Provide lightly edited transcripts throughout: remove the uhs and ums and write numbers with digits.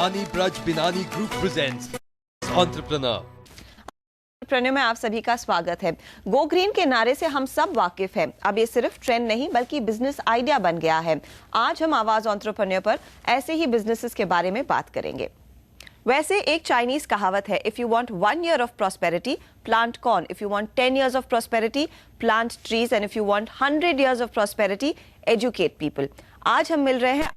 बिनानी ब्रज बिनानी group presents entrepreneur. Entrepreneur में आप सभी का स्वागत है। गो ग्रीन के नारे से हम सब वाकिफ हैं। अब ये सिर्फ ट्रेंड नहीं बल्कि बिजनेस आइडिया बन गया है। आज हम आवाज एंटरप्रेन्योर पर ऐसे ही बिजनेसेस के बारे में बात करेंगे। वैसे एक चाइनीज कहावत है, if you want 1 year of prosperity plant corn, if you want 10 years of prosperity plant trees and if you want 100 years of prosperity educate people. आज हम मिल रहे हैं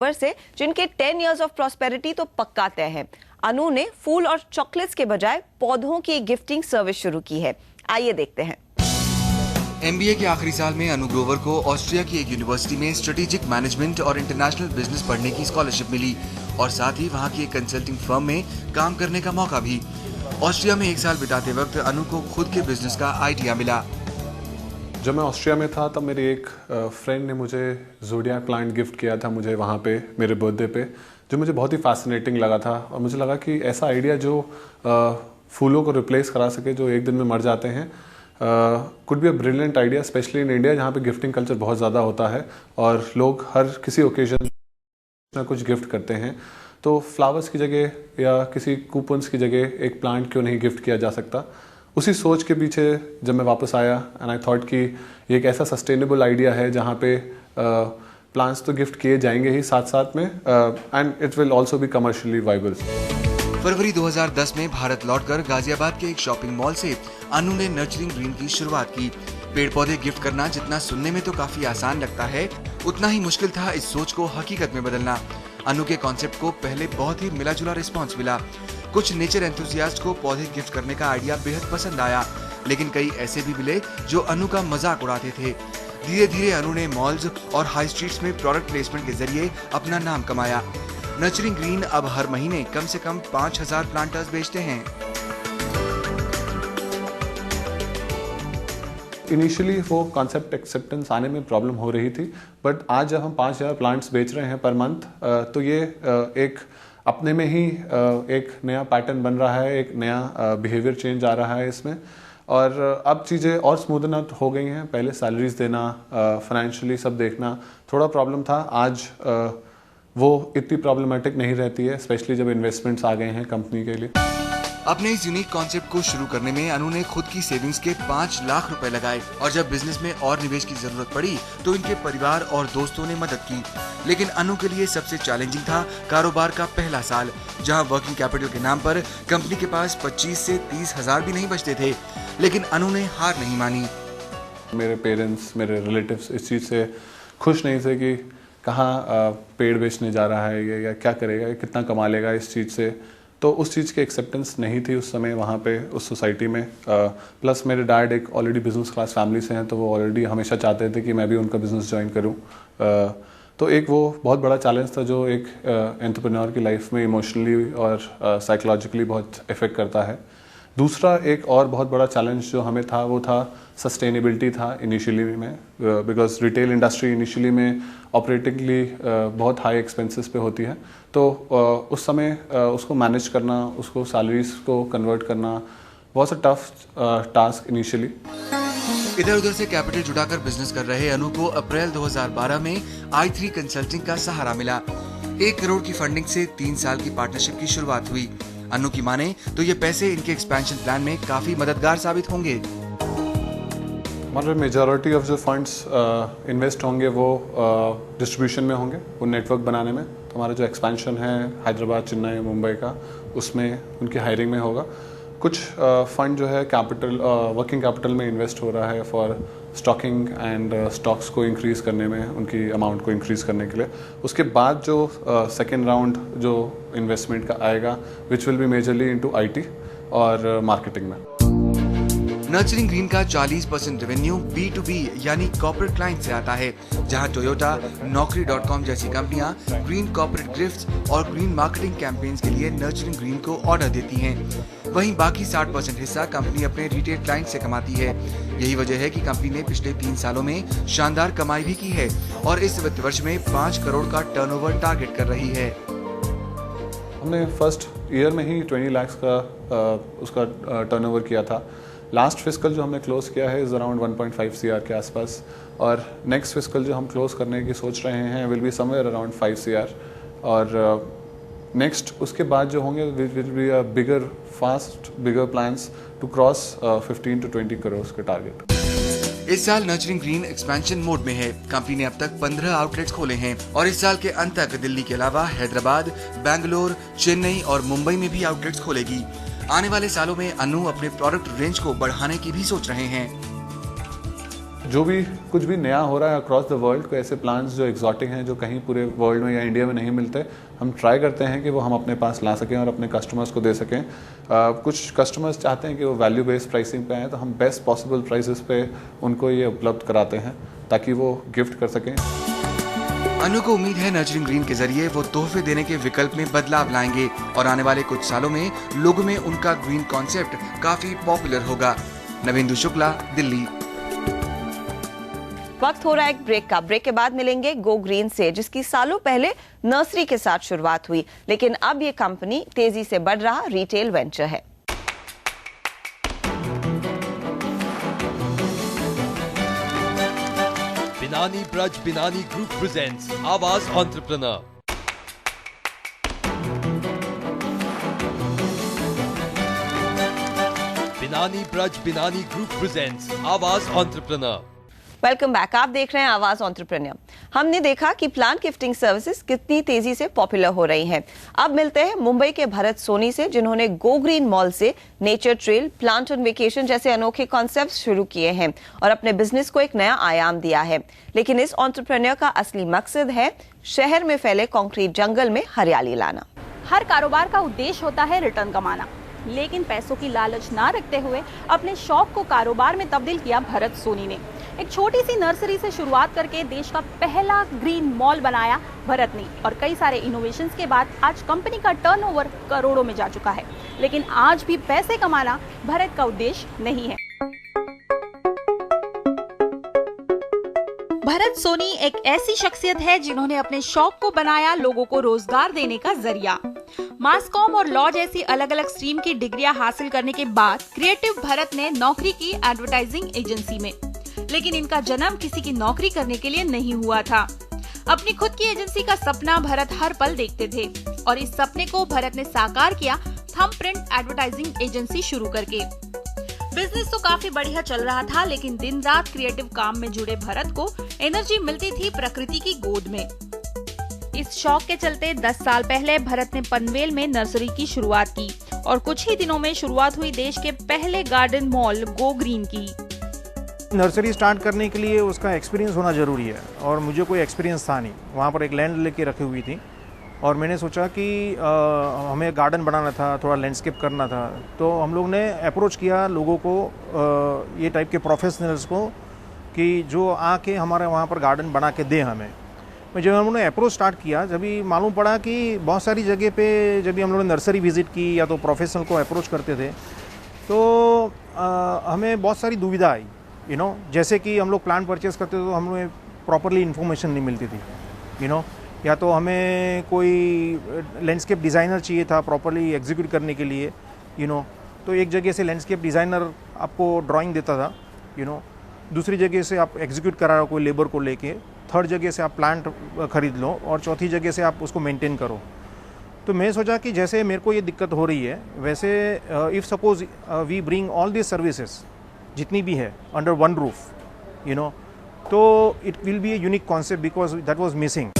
से जिनके 10 years ऑफ प्रॉस्पेरिटी तो पक्का तय है। अनु ने फूल और चॉकलेट्स के बजाय पौधों की गिफ्टिंग सर्विस शुरू की है। आइए देखते हैं। MBA के आखिरी साल में अनु ग्रोवर को ऑस्ट्रिया की एक यूनिवर्सिटी में स्ट्रेटेजिक मैनेजमेंट और इंटरनेशनल बिजनेस पढ़ने की स्कॉलरशिप मिली और साथ ही वहां की एक कंसल्टिंग फर्म में काम करने का मौका भी। ऑस्ट्रिया में 1 साल बिताते वक्त अनु को खुद के बिजनेस का आइडिया मिला। जब मैं ऑस्ट्रिया में था तब मेरी एक फ्रेंड ने मुझे ज़ोडियाक प्लांट गिफ्ट किया था मुझे वहाँ पे मेरे बर्थडे पे, जो मुझे बहुत ही फैसिनेटिंग लगा था। और मुझे लगा कि ऐसा आइडिया जो फूलों को रिप्लेस करा सके जो एक दिन में मर जाते हैं, could be a brilliant idea, specially in India जहाँ पे गिफ्टिंग कल्चर बहुत ज़्यादा होता है और लोग हर किसी ओकेजन में कुछ गिफ्ट करते हैं। तो फ्लावर्स की जगह या किसी कूपन्स की जगह एक प्लांट क्यों नहीं गिफ्ट किया जा सकता। उसी सोच के पीछे जब मैं वापस आया एंड आई थॉट कि ये एक ऐसा सस्टेनेबल आइडिया है जहाँ पे प्लांट्स तो गिफ्ट किए जाएंगे ही साथ साथ में and it will also be commercially viable. फरवरी 2010 में भारत लौटकर गाजियाबाद के एक शॉपिंग मॉल से अनु ने नर्चरिंग ग्रीन की शुरुआत की। पेड़ पौधे गिफ्ट करना जितना सुनने में तो काफी आसान लगता है, उतना ही मुश्किल था इस सोच को हकीकत में बदलना। अनु के कॉन्सेप्ट को पहले बहुत ही मिला जुला रिस्पॉन्स मिला। कुछ नेचर एंथुसियास्ट को पौधे गिफ्ट करने का आइडिया बेहद पसंद आया, लेकिन कई ऐसे भी मिले जो अनु का मजाक उड़ाते थे। धीरे धीरे अनु ने मॉल्स और हाई स्ट्रीट्स में प्रोडक्ट प्लेसमेंट के जरिए अपना नाम कमाया। नर्चरिंग ग्रीन अब हर महीने कम से कम 5000 प्लांटर्स बेचते हैं। इनिशियली वो कॉन्सेप्ट एक्सेप्टेंस आने में प्रॉब्लम हो रही थी, बट आज जब हम 5000 प्लांट्स बेच रहे हैं पर मंथ, तो ये एक अपने में ही एक नया पैटर्न बन रहा है, एक नया बिहेवियर चेंज आ रहा है इसमें। और अब चीज़ें और स्मूदन आउट हो गई हैं। पहले सैलरीज देना, फाइनेंशियली सब देखना थोड़ा प्रॉब्लम था। आज वो इतनी प्रॉब्लमेटिक नहीं रहती है, स्पेशली जब इन्वेस्टमेंट्स आ गए हैं कंपनी के लिए। अपने इस यूनिक कॉन्सेप्ट को शुरू करने में अनु ने खुद की सेविंग्स के 5 लाख रुपए लगाए और जब बिजनेस में और निवेश की जरूरत पड़ी तो इनके परिवार और दोस्तों ने मदद की। लेकिन अनु के लिए सबसे चैलेंजिंग था कारोबार का पहला साल, जहां वर्किंग कैपिटल के नाम पर कंपनी के पास 25 से 30 हजार भी नहीं बचते थे। लेकिन अनु ने हार नहीं मानी। मेरे पेरेंट्स, मेरे रिलेटिव्स इस चीज़ से खुश नहीं थे कि कहाँ पेड़ बेचने जा रहा है ये, या क्या करेगा, ये कितना कमा लेगा इस चीज़ से। तो उस चीज़ की एक्सेप्टेंस नहीं थी उस समय वहाँ पे उस सोसाइटी में। प्लस मेरे डैड एक ऑलरेडी बिजनेस क्लास फैमिली से हैं, तो वो ऑलरेडी हमेशा चाहते थे कि मैं भी उनका बिजनेस ज्वाइन करूँ। तो एक वो बहुत बड़ा चैलेंज था जो एक एंटरप्रेन्योर की लाइफ में इमोशनली और साइकोलॉजिकली बहुत इफेक्ट करता है। दूसरा एक और बहुत बड़ा चैलेंज जो हमें था वो था सस्टेनेबिलिटी था इनिशियली में, बिकॉज रिटेल इंडस्ट्री इनिशियली में ऑपरेटिंगली बहुत हाई एक्सपेंसेस पे होती है। तो उस समय उसको मैनेज करना, उसको सैलरीज को कन्वर्ट करना बहुत टफ टास्क इनिशियली। इधर उधर से कैपिटल जुटाकर बिजनेस कर रहे अनु को अप्रैल 2012 में i3 कंसल्टिंग का सहारा मिला। 1 करोड़ की फंडिंग से 3 साल की पार्टनरशिप की शुरुआत हुई। अनु की माने तो ये पैसे इनके एक्सपेंशन प्लान में काफी मददगार साबित होंगे। हमारे मेजॉरिटी ऑफ जो फंड्स इन्वेस्ट होंगे वो डिस्ट्रीब्यूशन में होंगे, वो नेटवर्क बनाने में। तो हमारा जो एक्सपेंशन है हैदराबाद, चेन्नई, मुंबई का, उसमें उनकी हायरिंग में होगा। कुछ फंड जो है कैपिटल, वर्किंग कैपिटल में इन्वेस्ट हो रहा है फॉर स्टॉकिंग एंड स्टॉक्स को इंक्रीज़ करने में, उनकी अमाउंट को इंक्रीज़ करने के लिए। उसके बाद जो सेकेंड राउंड जो इन्वेस्टमेंट का आएगा which will be majorly into IT और मार्केटिंग में। नर्चरिंग ग्रीन का 40% रेवेन्यू B2B यानी कॉर्पोरेट क्लाइंट से आता है, जहां टोयोटा, Naukri.com जैसी कंपनियां ग्रीन कॉर्पोरेट गिफ्ट्स और ग्रीन मार्केटिंग कैंपेन्स के लिए नर्चरिंग ग्रीन को ऑर्डर देती हैं। वहीं बाकी 60% हिस्सा कंपनी अपने रिटेल क्लाइंट से कमाती है। यही वजह है कि कंपनी ने पिछले 3 सालों में शानदार कमाई भी की है और इस वित्त वर्ष में 5 करोड़ का टर्नओवर टारगेट कर रही है। हमने फर्स्ट ईयर में ही 20 लाख का उसका टर्नओवर किया था। लास्ट फिस्कल जो हमने क्लोज किया है इज़ अराउंड 1.5 CR के आसपास, और नेक्स्ट फिस्कल जो हम क्लोज करने की सोच रहे हैं will be somewhere around 5 CR। और नेक्स्ट उसके बाद जो होंगे will be a bigger fast bigger plans to cross 15 to 20 crore के टारगेट। इस साल नर्चरिंग ग्रीन एक्सपेंशन मोड में है। कंपनी ने अब तक 15 आउटलेट्स खोले हैं और इस साल के अंत तक दिल्ली के अलावा हैदराबाद, बैंगलोर, चेन्नई और मुंबई में भी आउटलेट्स खोलेगी। आने वाले सालों में अनु अपने प्रोडक्ट रेंज को बढ़ाने की भी सोच रहे हैं। जो भी कुछ भी नया हो रहा है अक्रॉस द वर्ल्ड, कोई ऐसे प्लान्स जो एक्सॉटिक हैं जो कहीं पूरे वर्ल्ड में या इंडिया में नहीं मिलते, हम ट्राई करते हैं कि वो हम अपने पास ला सकें और अपने कस्टमर्स को दे सकें। कुछ कस्टमर्स चाहते हैं कि वो वैल्यू बेस्ड प्राइसिंग पे आए, तो हम बेस्ट पॉसिबल प्राइसेस पे उनको ये उपलब्ध कराते हैं ताकि वो गिफ्ट कर सकें। अनु को उम्मीद है नर्चरिंग ग्रीन के जरिए वो तोहफे देने के विकल्प में बदलाव लाएंगे और आने वाले कुछ सालों में लोगों में उनका ग्रीन कॉन्सेप्ट काफी पॉपुलर होगा। नवेंदु शुक्ला, दिल्ली। वक्त हो रहा है एक ब्रेक का। ब्रेक के बाद मिलेंगे गो ग्रीन से, जिसकी सालों पहले नर्सरी के साथ शुरुआत हुई, लेकिन अब ये कंपनी तेजी से बढ़ रहा रिटेल वेंचर है। Binani Braj Binani Group presents Awaaz Entrepreneur. Binani Braj Binani Group presents Awaaz Entrepreneur. Welcome back. आप देख रहे हैं आवाज एंटरप्रेन्योर। हमने देखा कि प्लांट गिफ्टिंग सर्विसेज कितनी तेजी से पॉपुलर हो रही हैं। अब मिलते हैं मुंबई के भरत सोनी से, जिन्होंने गो ग्रीन मॉल से nature trail, plant on vacation जैसे अनोखे कॉन्सेप्ट शुरू किए हैं और अपने बिजनेस को एक नया आयाम दिया है। लेकिन इस एंटरप्रेन्योर का असली मकसद है शहर में फैले कंक्रीट जंगल में हरियाली लाना। हर कारोबार का उद्देश्य होता है रिटर्न कमाना, लेकिन पैसों की लालच ना रखते हुए अपने शौक को कारोबार में तब्दील किया भरत सोनी ने। एक छोटी सी नर्सरी से शुरुआत करके देश का पहला ग्रीन मॉल बनाया भरत ने, और कई सारे इनोवेशंस के बाद आज कंपनी का टर्नओवर करोड़ों में जा चुका है। लेकिन आज भी पैसे कमाना भरत का उद्देश्य नहीं है। भरत सोनी एक ऐसी शख्सियत है जिन्होंने अपने शौक को बनाया लोगों को रोजगार देने का जरिया। मास कॉम और लॉ जैसी अलग अलग स्ट्रीम की डिग्रियां हासिल करने के बाद क्रिएटिव भरत ने नौकरी की एडवर्टाइजिंग एजेंसी में, लेकिन इनका जन्म किसी की नौकरी करने के लिए नहीं हुआ था। अपनी खुद की एजेंसी का सपना भरत हर पल देखते थे और इस सपने को भरत ने साकार किया थंबप्रिंट एडवर्टाइजिंग एजेंसी शुरू करके। बिजनेस तो काफी बढ़िया चल रहा था, लेकिन दिन रात क्रिएटिव काम में जुड़े भरत को एनर्जी मिलती थी प्रकृति की गोद में। इस शौक के चलते 10 साल पहले भरत ने पनवेल में नर्सरी की शुरुआत की और कुछ ही दिनों में शुरुआत हुई देश के पहले गार्डन मॉल गो ग्रीन की। नर्सरी स्टार्ट करने के लिए उसका एक्सपीरियंस होना ज़रूरी है और मुझे कोई एक्सपीरियंस था नहीं। वहाँ पर एक लैंड लेके रखी हुई थी और मैंने सोचा कि हमें गार्डन बनाना था, थोड़ा लैंडस्केप करना था। तो हम लोग ने अप्रोच किया लोगों को, ये टाइप के प्रोफेशनल्स को, कि जो आके हमारे वहाँ पर गार्डन बना के दें हमें। जब हम लोगों ने अप्रोच स्टार्ट किया, जब भी मालूम पड़ा कि बहुत सारी जगह पे जब भी हम लोगों ने नर्सरी विज़िट की या तो प्रोफेशनल को अप्रोच करते थे, तो हमें बहुत सारी दुविधा आई। जैसे कि हम लोग प्लांट परचेस करते थे तो हमें प्रॉपरली इन्फॉर्मेशन नहीं मिलती थी। या तो हमें कोई लैंडस्केप डिज़ाइनर चाहिए था प्रॉपरली एग्जीक्यूट करने के लिए। तो एक जगह से लैंडस्केप डिज़ाइनर आपको ड्राइंग देता था, दूसरी जगह से आप एग्जीक्यूट करा रहे हो कोई लेबर को लेके, थर्ड जगह से आप प्लांट खरीद लो और चौथी जगह से आप उसको मेंटेन करो। तो मैं सोचा कि जैसे मेरे को ये दिक्कत हो रही है, वैसे if suppose we bring all this services जितनी भी है अंडर वन रूफ, तो it will be a unique concept because that was missing.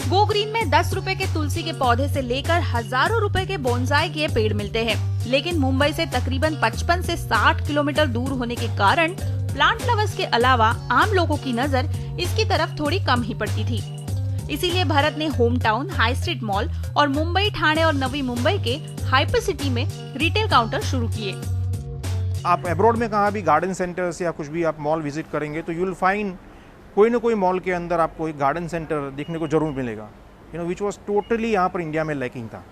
Go green में 10 रुपए के तुलसी के पौधे से लेकर हजारों रुपए के बोनसाई के पेड़ मिलते हैं, लेकिन मुंबई से तकरीबन 55 से 60 किलोमीटर दूर होने के कारण प्लांट लवर्स के अलावा आम लोगों की नजर इसकी तरफ थोड़ी कम ही पड़ती थी। इसीलिए भरत ने home town, high street mall और मुंबई, ठाणे और नवी मुंबई के हाइपर सिटी में रिटेल काउंटर शुरू किए। आप अब्रॉड में कहाँ भी गार्डन सेंटर्स या कुछ भी आप मॉल विजिट करेंगे तो यू विल फाइंड कोई ना कोई मॉल के अंदर आपको एक गार्डन सेंटर देखने को जरूर मिलेगा, विच वॉज टोटली यहाँ पर इंडिया में लैकिंग था।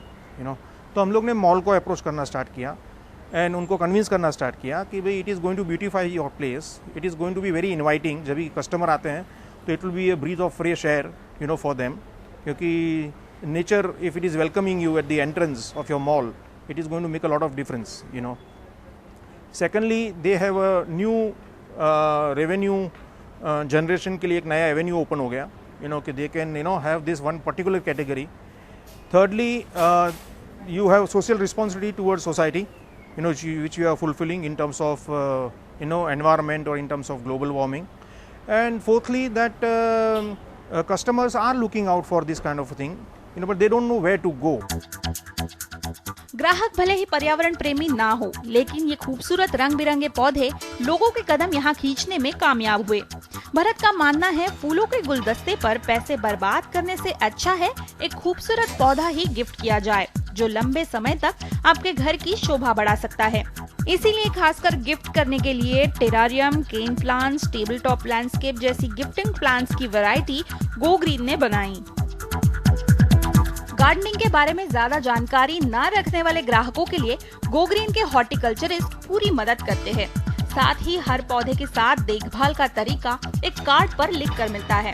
तो हम लोग ने मॉल को अप्रोच करना स्टार्ट किया एंड उनको कन्विंस करना स्टार्ट किया कि भाई it is going to beautify your place, it is going to be very inviting. जब भी कस्टमर आते हैं तो it will be a breath of fresh air for them, क्योंकि nature if it is welcoming you at the entrance of your mall, it is going to make a lot of difference. Secondly, they have a new revenue generation के लिए एक नया avenue open हो गया, कि they can have this one particular category Thirdly, you have social responsibility towards society, which you are fulfilling in terms of environment or in terms of global warming. And fourthly, that customers are looking out for this kind of thing, but they don't know where to go. ग्राहक भले ही पर्यावरण प्रेमी ना हो, लेकिन ये खूबसूरत रंग बिरंगे पौधे लोगों के कदम यहाँ खींचने में कामयाब हुए। भरत का मानना है फूलों के गुलदस्ते पर पैसे बर्बाद करने से अच्छा है एक खूबसूरत पौधा ही गिफ्ट किया जाए, जो लंबे समय तक आपके घर की शोभा बढ़ा सकता है। इसीलिए खासकर गिफ्ट करने के लिए टेरारियम, केन प्लांट्स, टेबल टॉप लैंडस्केप जैसी गिफ्टिंग प्लांट्स की वैरायटी गो ग्रीन ने बनाई। गार्डनिंग के बारे में ज्यादा जानकारी न रखने वाले ग्राहकों के लिए गो ग्रीन के हॉर्टिकल्चरिस्ट पूरी मदद करते हैं। साथ ही हर पौधे के साथ देखभाल का तरीका एक कार्ड पर लिख कर मिलता है।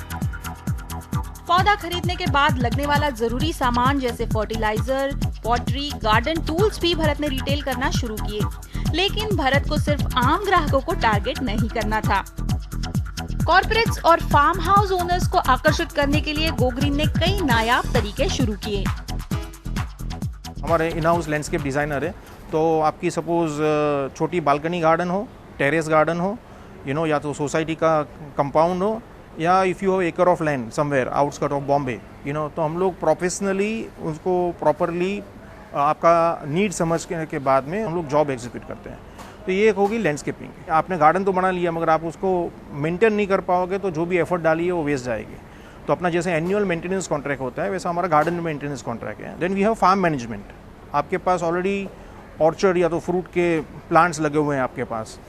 पौधा खरीदने के बाद लगने वाला जरूरी सामान जैसे फर्टिलाइजर, पॉटरी, गार्डन टूल्स भी भरत ने रिटेल करना शुरू किए। लेकिन भरत को सिर्फ आम ग्राहकों को टारगेट नहीं करना था। कॉर्पोरेट्स और फार्म हाउस ओनर्स को आकर्षित करने के लिए गो ग्रीन ने कई नायाब तरीके शुरू किए। हमारे इन हाउस लैंडस्केप डिज़ाइनर है, तो आपकी सपोज छोटी बालकनी गार्डन हो, टेरेस गार्डन हो, या तो सोसाइटी का कंपाउंड हो, या इफ़ यू हैव एकड़ of land somewhere outskirt of Bombay, तो हम लोग प्रोफेशनली उसको प्रॉपरली आपका नीड समझने के बाद में हम लोग जॉब एग्जीक्यूट करते हैं। तो ये एक होगी लैंडस्केपिंग। आपने गार्डन तो बना लिया, मगर आप उसको मेंटेन नहीं कर पाओगे तो जो भी एफर्ट डाली है वो वेस्ट जाएगी। तो अपना जैसे एनुअल मेंटेनेंस कॉन्ट्रैक्ट होता है, वैसा हमारा गार्डन मेंटेनेंस कॉन्ट्रैक्ट है। Then we have farm management. आपके पास ऑलरेडी ऑर्चर्ड या तो फ्रूट के प्लांट्स लगे हुए हैं आपके पास,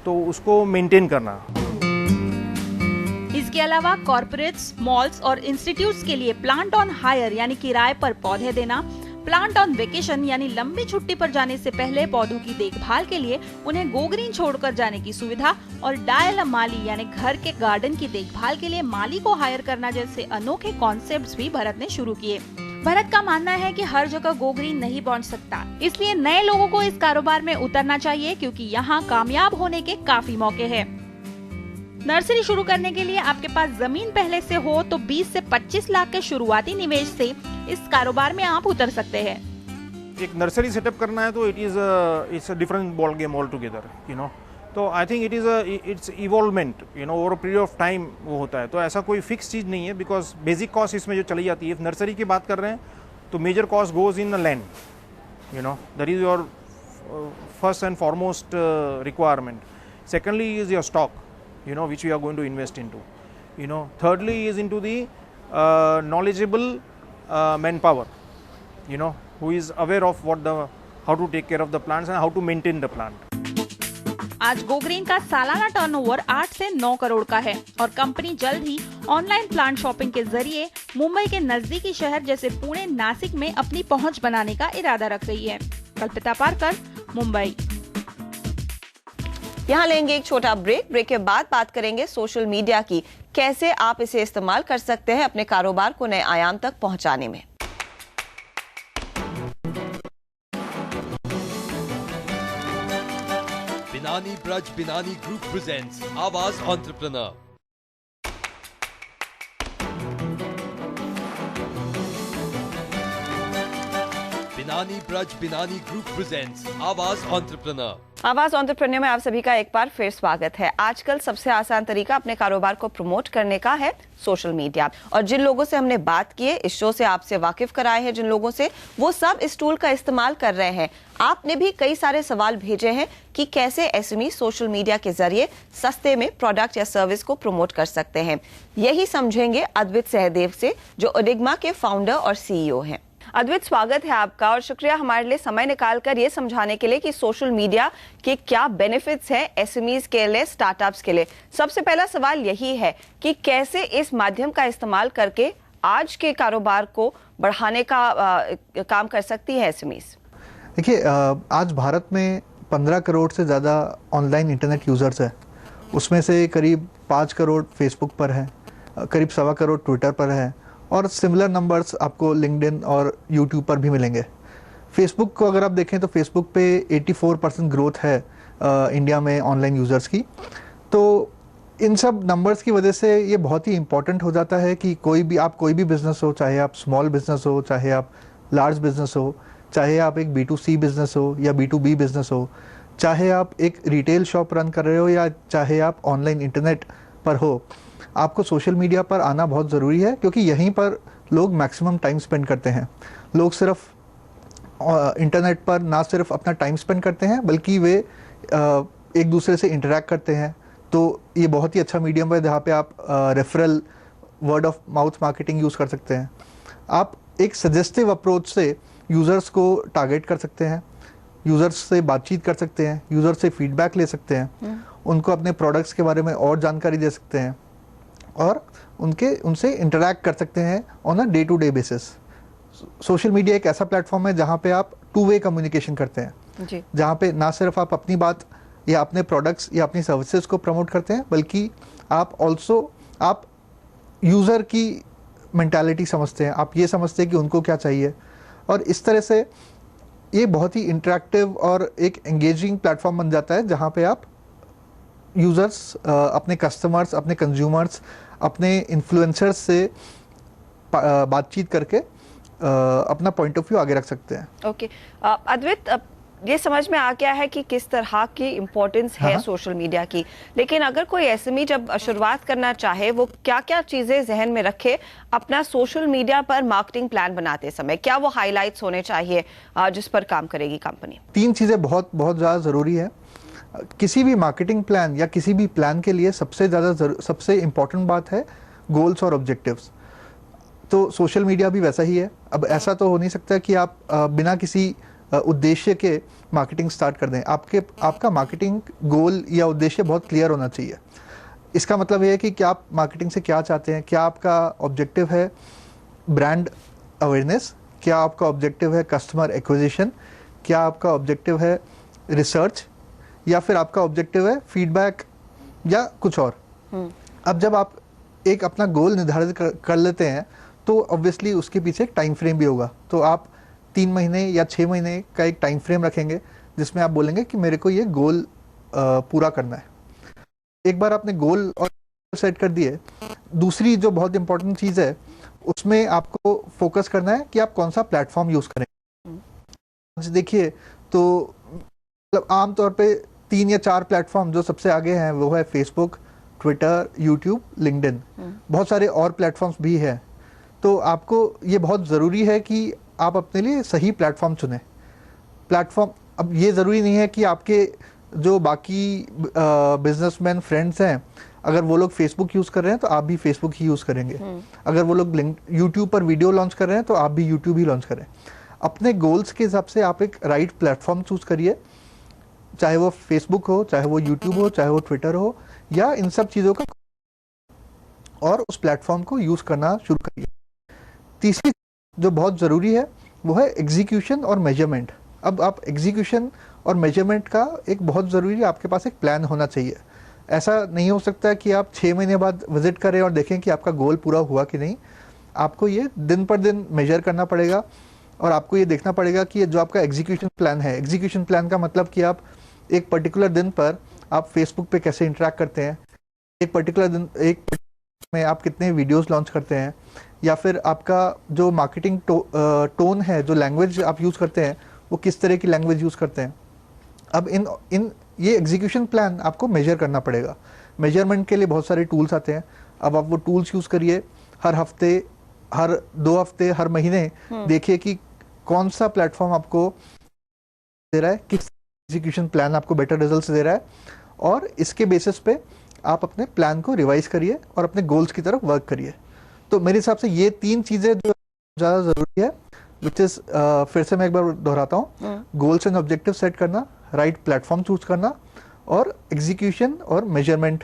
तो उसको मेंटेन करना। इसके अलावा कॉर्पोरेट्स, मॉल्स और इंस्टीट्यूट्स के लिए प्लांट ऑन हायर यानी किराए पर पौधे देना, प्लांट ऑन वेकेशन यानी लंबी छुट्टी पर जाने से पहले पौधों की देखभाल के लिए उन्हें गो ग्रीन छोड़कर जाने की सुविधा, और डायल अ माली यानी घर के गार्डन की देखभाल के लिए माली को हायर करना जैसे अनोखे कॉन्सेप्ट्स भी भरत ने शुरू किए। भरत का मानना है कि हर जगह गो ग्रीन नहीं पहुंच सकता, इसलिए नए लोगों को इस कारोबार में उतरना चाहिए, क्योंकि यहाँ कामयाब होने के काफी मौके हैं। नर्सरी शुरू करने के लिए आपके पास जमीन पहले से हो तो 20 से 25 लाख के शुरुआती निवेश से इस कारोबार में आप उतर सकते हैं। एक नर्सरी सेटअप करना है तो it's a different ball game all together, तो I think it's evolvement, over a period of time वो होता है। तो ऐसा कोई फिक्स चीज़ नहीं है, बिकॉज बेसिक कॉस्ट इसमें जो चली जाती है। नर्सरी की बात कर रहे हैं तो major cost goes in the land, that is your first and foremost requirement. Secondly is your stock, which we are going to invest into. Thirdly is into the knowledgeable manpower, who is aware of how to take care of the plants and how to maintain the plant. आज go green का सालाना turnover 8 से 9 करोड़ का है और company जल्द ही online plant shopping के जरिए मुंबई के नजदीकी शहर जैसे पुणे, नासिक में अपनी पहुंच बनाने का इरादा रख रही है। कल्पिता पारकर, मुंबई। यहाँ लेंगे एक छोटा ब्रेक के बाद बात करेंगे सोशल मीडिया की, कैसे आप इसे इस्तेमाल कर सकते हैं अपने कारोबार को नए आयाम तक पहुंचाने में। बिनानी ब्रज बिनानी ग्रुप प्रेजेंट्स आवाज एंटरप्रेन्योर। बिनानी ब्रज बिनानी ग्रुप प्रेजेंट्स आवाज एंटरप्रेन्योर। आवाज एंटरप्रेन्योर में आप सभी का एक बार फिर स्वागत है। आजकल सबसे आसान तरीका अपने कारोबार को प्रमोट करने का है सोशल मीडिया, और जिन लोगों से हमने बात की है, इस शो से आपसे वाकिफ कराए हैं जिन लोगों से, वो सब इस टूल का इस्तेमाल कर रहे हैं। आपने भी कई सारे सवाल भेजे हैं कि कैसे एसएमई सोशल मीडिया के जरिए सस्ते में प्रोडक्ट या सर्विस को प्रमोट कर सकते हैं। यही समझेंगे अद्वित सहदेव से, जो ओडिग्मा के फाउंडर और सीईओ हैं। अद्वित, स्वागत है आपका और शुक्रिया हमारे लिए समय निकालकर ये समझाने के लिए कि सोशल मीडिया के क्या बेनिफिट्स हैं एसएमईज के लिए, स्टार्टअप्स के लिए। सबसे पहला सवाल यही है कि कैसे इस माध्यम का इस्तेमाल करके आज के कारोबार को बढ़ाने का काम कर सकती है एसएमईज। देखिए, आज भारत में 15 करोड़ से ज़्यादा ऑनलाइन इंटरनेट यूज़र्स है। उसमें से करीब 5 करोड़ फेसबुक पर है, करीब 1.25 करोड़ ट्विटर पर है, और सिमिलर नंबर्स आपको लिंक्डइन और यूट्यूब पर भी मिलेंगे। फेसबुक को अगर आप देखें तो फेसबुक पे 84% ग्रोथ है इंडिया में ऑनलाइन यूज़र्स की। तो इन सब नंबर्स की वजह से ये बहुत ही इंपॉर्टेंट हो जाता है कि कोई भी बिजनेस हो, चाहे आप स्मॉल बिजनेस हो, चाहे आप लार्ज बिजनेस हो, चाहे आप एक B2C बिजनेस हो या B2B बिजनेस हो, चाहे आप एक रिटेल शॉप रन कर रहे हो या चाहे आप ऑनलाइन इंटरनेट पर हो, आपको सोशल मीडिया पर आना बहुत ज़रूरी है, क्योंकि यहीं पर लोग मैक्सिमम टाइम स्पेंड करते हैं। लोग सिर्फ इंटरनेट पर ना सिर्फ अपना टाइम स्पेंड करते हैं, बल्कि वे एक दूसरे से इंटरेक्ट करते हैं। तो ये बहुत ही अच्छा मीडियम है जहाँ पे आप referral, word of mouth marketing use कर सकते हैं। आप एक सजेस्टिव अप्रोच से यूज़र्स को टारगेट कर सकते हैं, यूज़र्स से बातचीत कर सकते हैं, यूज़र से फीडबैक ले सकते हैं, उनको अपने प्रोडक्ट्स के बारे में और जानकारी दे सकते हैं और उनसे इंटरैक्ट कर सकते हैं on a day to day basis. Social media एक ऐसा प्लेटफॉर्म है जहाँ पे आप 2 वे कम्युनिकेशन करते हैं जी। जहाँ पे ना सिर्फ आप अपनी बात या अपने प्रोडक्ट्स या अपनी सर्विसेज को प्रमोट करते हैं, बल्कि आप यूज़र की मेंटालिटी समझते हैं, आप ये समझते हैं कि उनको क्या चाहिए, और इस तरह से ये बहुत ही इंटरेक्टिव और एक एंगेजिंग प्लेटफॉर्म बन जाता है जहाँ पे आप यूज़र्स, अपने कस्टमर्स, अपने कंज्यूमर्स, अपने इन्फ्लुएंसर्स से बातचीत करके अपना पॉइंट ऑफ व्यू आगे रख सकते हैं। ओके अद्वित, ये समझ में आ गया है कि किस तरह की इम्पोर्टेंस है सोशल मीडिया की, लेकिन अगर कोई एसएमई जब शुरुआत करना चाहे, वो क्या क्या चीजें जहन में रखे अपना सोशल मीडिया पर मार्केटिंग प्लान बनाते समय? क्या वो हाइलाइट्स होने चाहिए जिस पर काम करेगी कंपनी? 3 चीज़ें बहुत ज़्यादा ज़रूरी है किसी भी मार्केटिंग प्लान या किसी भी प्लान के लिए। सबसे इम्पोर्टेंट बात है गोल्स और ऑब्जेक्टिव्स। तो सोशल मीडिया भी वैसा ही है। अब ऐसा तो हो नहीं सकता कि आप बिना किसी उद्देश्य के मार्केटिंग स्टार्ट कर दें। आपका मार्केटिंग गोल या उद्देश्य बहुत क्लियर होना चाहिए। इसका मतलब ये है कि क्या आप मार्केटिंग से क्या चाहते हैं। क्या आपका ऑब्जेक्टिव है ब्रांड अवेयरनेस, क्या आपका ऑब्जेक्टिव है कस्टमर एक्विजिशन, क्या आपका ऑब्जेक्टिव है रिसर्च, या फिर आपका ऑब्जेक्टिव है फीडबैक या कुछ और। अब जब आप एक अपना गोल निर्धारित कर लेते हैं तो ऑब्वियसली उसके पीछे एक टाइम फ्रेम भी होगा। तो आप 3 महीने या 6 महीने का एक टाइम फ्रेम रखेंगे जिसमें आप बोलेंगे कि मेरे को ये गोल पूरा करना है। एक बार आपने गोल और सेट कर दिए, दूसरी जो बहुत इंपॉर्टेंट चीज़ है उसमें आपको फोकस करना है कि आप कौन सा प्लेटफॉर्म यूज़ करें। देखिए तो मतलब आमतौर पे 3 या 4 प्लेटफॉर्म जो सबसे आगे हैं वो है फेसबुक, ट्विटर, यूट्यूब, लिंक्डइन। बहुत सारे और प्लेटफॉर्म्स भी हैं। तो आपको ये बहुत ज़रूरी है कि आप अपने लिए सही प्लेटफॉर्म चुनें। प्लेटफॉर्म, अब ये ज़रूरी नहीं है कि आपके जो बाकी बिजनेसमैन फ्रेंड्स हैं, अगर वो लोग फेसबुक यूज़ कर रहे हैं तो आप भी फेसबुक ही यूज़ करेंगे। अगर वो लोग यूट्यूब पर वीडियो लॉन्च कर रहे हैं तो आप भी यूट्यूब ही लॉन्च करें। अपने गोल्स के हिसाब से आप एक राइट प्लेटफॉर्म चूज़ करिए, चाहे वो फेसबुक हो, चाहे वो यूट्यूब हो, चाहे वो ट्विटर हो, या इन सब चीज़ों का, और उस प्लेटफॉर्म को यूज़ करना शुरू करिए। तीसरी जो बहुत ज़रूरी है वो है एग्जीक्यूशन और मेजरमेंट। अब आप एग्जीक्यूशन और मेजरमेंट का एक बहुत ज़रूरी, आपके पास एक प्लान होना चाहिए। ऐसा नहीं हो सकता कि आप 6 महीने बाद विजिट करें और देखें कि आपका गोल पूरा हुआ कि नहीं। आपको ये दिन पर दिन मेजर करना पड़ेगा और आपको ये देखना पड़ेगा कि जो आपका एग्जीक्यूशन प्लान है, एग्जीक्यूशन प्लान का मतलब कि आप एक पर्टिकुलर दिन पर आप फेसबुक पे कैसे इंटरेक्ट करते हैं, एक पर्टिकुलर दिन में आप कितने वीडियोस लॉन्च करते हैं, या फिर आपका जो मार्केटिंग टोन है, जो लैंग्वेज आप यूज़ करते हैं, वो किस तरह की लैंग्वेज यूज़ करते हैं। अब इन ये एग्जीक्यूशन प्लान आपको मेजर करना पड़ेगा। मेजरमेंट के लिए बहुत सारे टूल्स आते हैं। अब आप वो टूल्स यूज़ करिए। हर हफ्ते, हर 2 हफ्ते, हर महीने देखिए कि कौन सा प्लेटफॉर्म आपको दे रहा है, किस एग्जीक्यूशन प्लान आपको बेटर रिजल्ट्स दे रहा है, और इसके बेसिस पे आप अपने प्लान को रिवाइज करिए और अपने गोल्स की तरफ वर्क करिए। तो मेरे हिसाब से ये 3 चीज़ें जो ज़्यादा ज़रूरी है, विच इज़ फिर से मैं एक बार दोहराता हूँ, गोल्स एंड ऑब्जेक्टिव सेट करना, राइट प्लेटफॉर्म चूज करना, और एग्जीक्यूशन और मेजरमेंट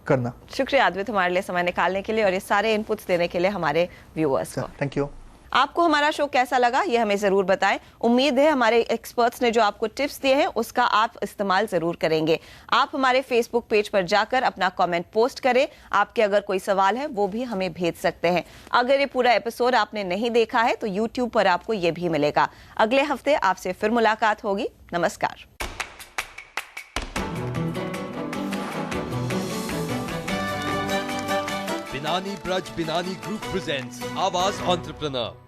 करना। शुक्रिया अद्वित हमारे लिए समय निकालने के लिए और ये सारे इनपुट्स देने के लिए हमारे व्यूअर्स को। Thank you. आपको हमारा शो कैसा लगा ये हमें जरूर बताएं। उम्मीद है हमारे एक्सपर्ट्स ने जो आपको टिप्स दिए हैं उसका आप इस्तेमाल जरूर करेंगे। आप हमारे फेसबुक पेज पर जाकर अपना कमेंट पोस्ट करें। आपके अगर कोई सवाल है वो भी हमें भेज सकते हैं। अगर ये पूरा एपिसोड आपने नहीं देखा है तो यूट्यूब पर आपको ये भी मिलेगा। अगले हफ्ते आपसे फिर मुलाकात होगी। नमस्कार। Binani Braj Binani Group presents Awaaz Entrepreneur.